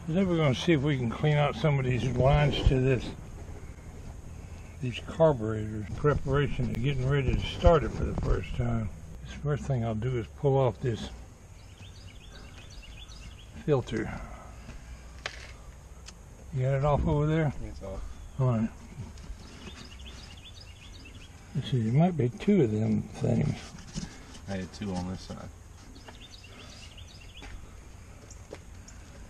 Today we're going to see if we can clean out some of these lines to these carburetors in preparation to getting ready to start it for the first time. The first thing I'll do is pull off this filter. You got it off over there? It's off. Alright. Let's see, there might be two of them things. I had two on this side.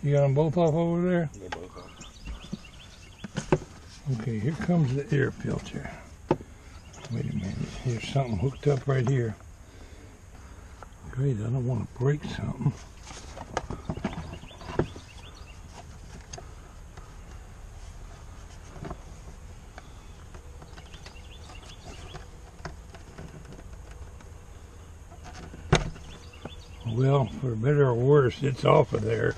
You got them both off over there? They're both off. Okay, here comes the air filter. Wait a minute, here's something hooked up right here. Great, I don't want to break something. Well, for better or worse, it's off of there.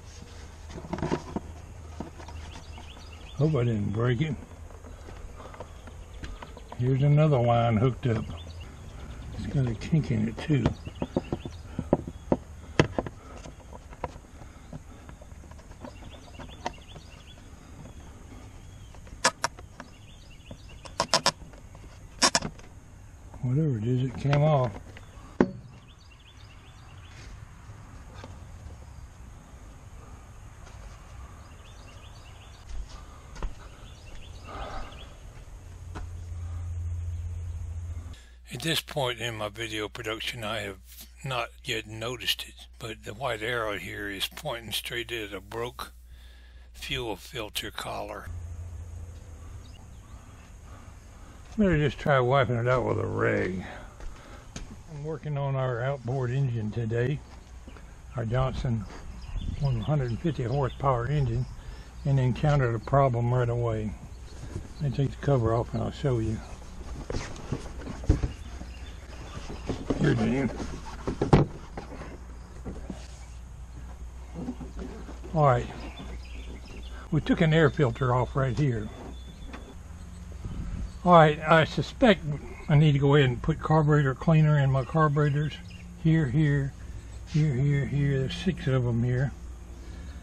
Hope I didn't break it. Here's another line hooked up. It's got a kink in it too. Whatever it is, it came off. At this point in my video production, I have not yet noticed it, but the white arrow here is pointing straight at a broke fuel filter collar. Better just try wiping it out with a rag. I'm working on our outboard engine today, our Johnson 150 horsepower engine, and encountered a problem right away. Let me take the cover off and I'll show you. Here, Gene. Alright, we took an air filter off right here. Alright, I suspect I need to go ahead and put carburetor cleaner in my carburetors. Here. There's 6 of them here.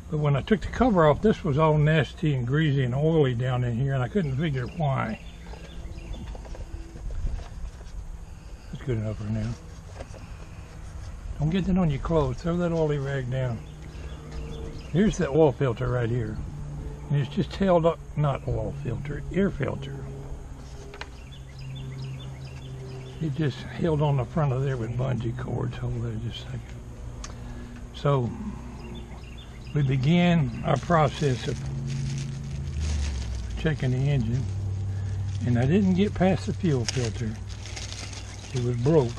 But when I took the cover off, this was all nasty and greasy and oily down in here, and I couldn't figure why. That's good enough for now. Don't get that on your clothes. Throw that oily rag down. Here's the oil filter right here. And it's just held up, not oil filter, air filter. It just held on the front of there with bungee cords. Hold there just a second. So, we began our process of checking the engine. And I didn't get past the fuel filter. It was broke.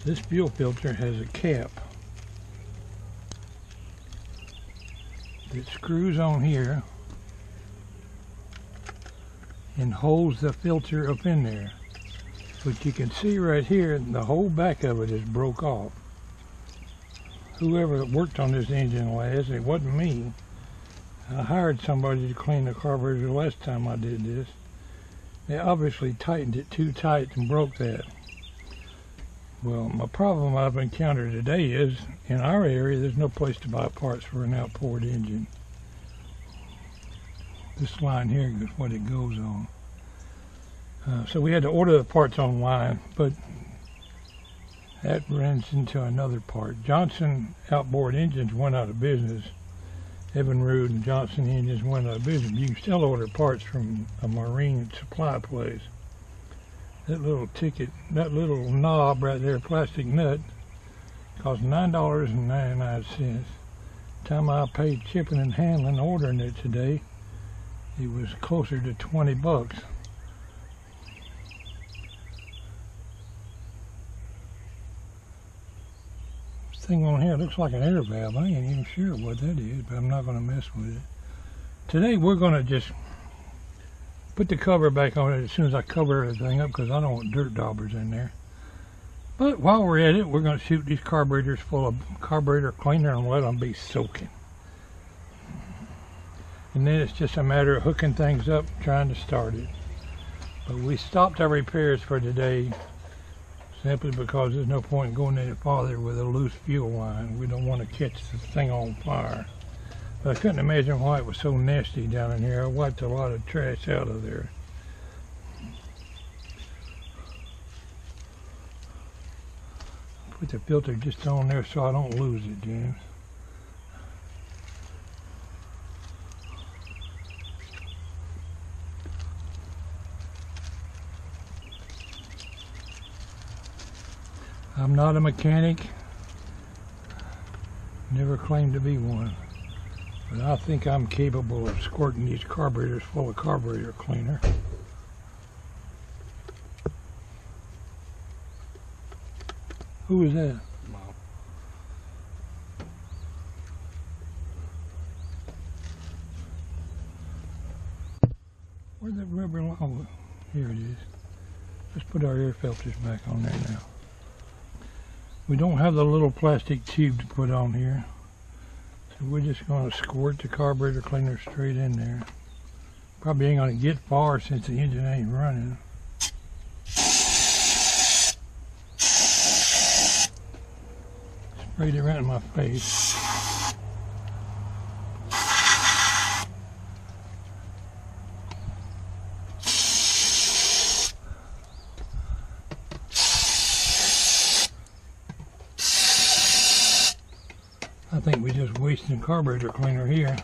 This fuel filter has a cap that screws on here and holds the filter up in there. But you can see right here, the whole back of it is broke off. Whoever worked on this engine last, it wasn't me. I hired somebody to clean the carburetor the last time I did this. They obviously tightened it too tight and broke that. Well, my problem I've encountered today is, in our area, there's no place to buy parts for an outboard engine. This line here is what it goes on. So we had to order the parts online, but that runs into another part. Johnson outboard engines went out of business. Evinrude and Johnson engines went out of business. You can still order parts from a marine supply place. That little ticket, that little knob right there, plastic nut, cost $9.99. Time I paid shipping and handling, ordering it today, it was closer to 20 bucks. This thing on here looks like an air valve. I ain't even sure what that is, but I'm not going to mess with it. Today we're going to just put the cover back on it as soon as I cover everything up, because I don't want dirt daubers in there. But while we're at it, we're going to shoot these carburetors full of carburetor cleaner and let them be soaking. And then it's just a matter of hooking things up, trying to start it. But we stopped our repairs for today simply because there's no point in going any farther with a loose fuel line. We don't want to catch the thing on fire. But I couldn't imagine why it was so nasty down in here. I wiped a lot of trash out of there. Put the filter just on there so I don't lose it, James. I'm not a mechanic, never claimed to be one, but I think I'm capable of squirting these carburetors full of carburetor cleaner. Who is that? Mom. Where's that rubber line? Oh, here it is. Let's put our air filters back on there now. We don't have the little plastic tube to put on here, so we're just going to squirt the carburetor cleaner straight in there. Probably ain't going to get far since the engine ain't running. Sprayed it right in my face. I think we're just wasting carburetor cleaner here.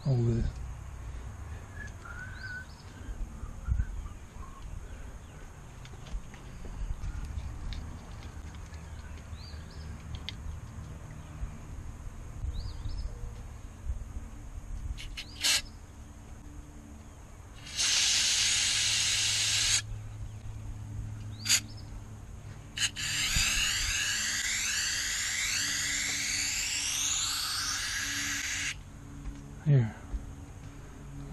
Over this. Here,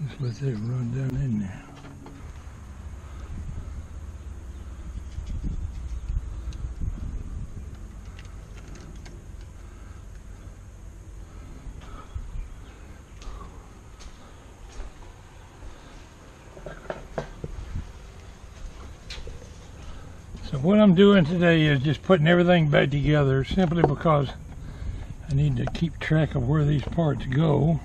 let's let that run down in there. So what I'm doing today is just putting everything back together simply because I need to keep track of where these parts go.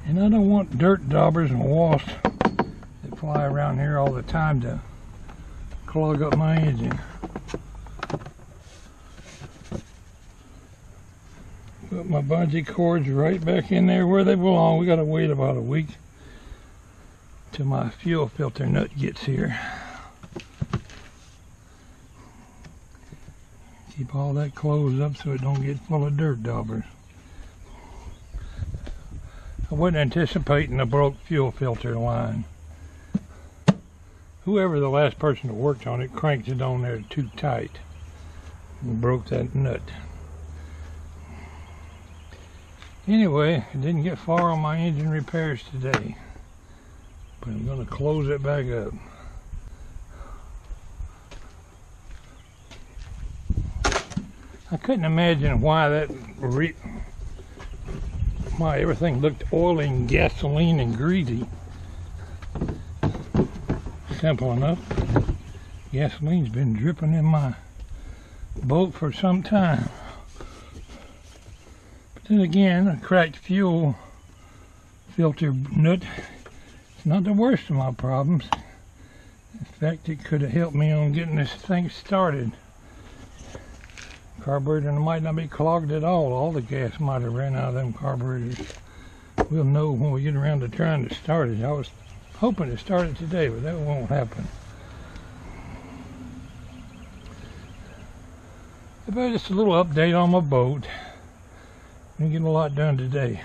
And I don't want dirt daubers and wasps that fly around here all the time to clog up my engine. Put my bungee cords right back in there where they belong. We gotta wait about a week till my fuel filter nut gets here. Keep all that closed up so it don't get full of dirt daubers. I wasn't anticipating a broke fuel filter line. Whoever the last person that worked on it cranked it on there too tight and broke that nut. Anyway, I didn't get far on my engine repairs today, but I'm going to close it back up. I couldn't imagine why why everything looked oily and gasoline and greasy. Simple enough. Gasoline's been dripping in my boat for some time. But then again, a cracked fuel filter nut is not the worst of my problems. In fact, it could have helped me on getting this thing started. Carburetor might not be clogged at all. All the gas might have ran out of them carburetors. We'll know when we get around to trying to start it. I was hoping to start it today, but that won't happen. But just a little update on my boat. I'm getting a lot done today.